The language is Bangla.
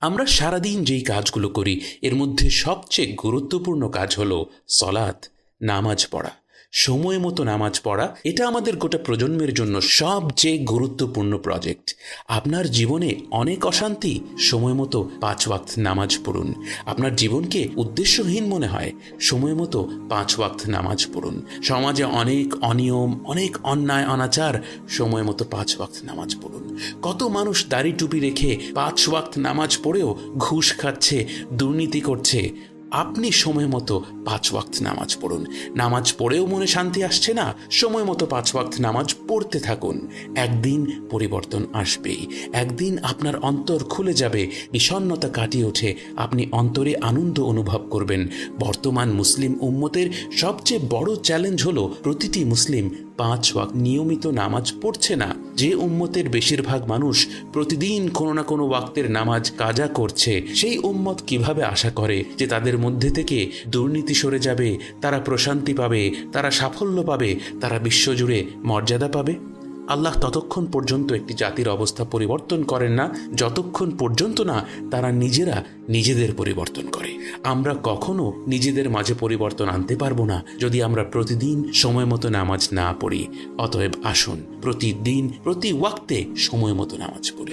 আমরা সারাদিন যেই কাজগুলো করি এর মধ্যে সবচেয়ে গুরুত্বপূর্ণ কাজ হলো সলাত, নামাজ পড়া। সময় মতো নামাজ পড়া এটা আমাদের গোটা প্রজন্মের জন্য সবচেয়ে গুরুত্বপূর্ণ প্রজেক্ট। আপনার জীবনে অনেক অশান্তি, সময় মতো 5 ওয়াক্ত নামাজ পড়ুন। আপনার জীবনকে উদ্দেশ্যহীন মনে হয়, সময় মতো 5 ওয়াক্ত নামাজ পড়ুন। সমাজে অনেক অনিয়ম, অনেক অন্যায় অনাচার, সময় মতো 5 ওয়াক্ত নামাজ পড়ুন। কত মানুষ দাড়ি টুপি রেখে 5 ওয়াক্ত নামাজ পড়েও ঘুষ খাচ্ছে, দুর্নীতি করছে। আপনি সময় মতো 5 ওয়াক্ত নামাজ পড়ুন। নামাজ পড়েও মনে শান্তি আসছে না, সময় মতো 5 ওয়াক্ত নামাজ পড়তে থাকুন। একদিন পরিবর্তন আসবেই। একদিন আপনার অন্তর খুলে যাবে, বিষণ্ণতা কাটিয়ে ওঠে, আপনি অন্তরে আনন্দ অনুভব করবেন। বর্তমান মুসলিম উম্মতের সবচেয়ে বড় চ্যালেঞ্জ হলো প্রতিটি মুসলিম 5 ওয়াক্ত নিয়মিত নামাজ পড়ছে না। যে উম্মতের বেশিরভাগ মানুষ প্রতিদিন কোনো না কোনো ওয়াক্তের নামাজ কাজা করছে, সেই উম্মত কিভাবে আশা করে যে তাদের মধ্যে থেকে দুর্নীতি সরে যাবে, তারা প্রশান্তি পাবে, তারা সাফল্য পাবে, তারা বিশ্বজুড়ে মর্যাদা পাবে? আল্লাহ ততক্ষণ পর্যন্ত একটি জাতির অবস্থা পরিবর্তন করেন না যতক্ষণ পর্যন্ত না তারা নিজেরা নিজেদের পরিবর্তন করে। আমরা কখনো নিজেদের মাঝে পরিবর্তন আনতে পারবো না যদি আমরা প্রতিদিন সময় মতো নামাজ না পড়ি। অতএব আসুন প্রতিদিন প্রতি ওয়াক্তে সময় মতো নামাজ পড়ি।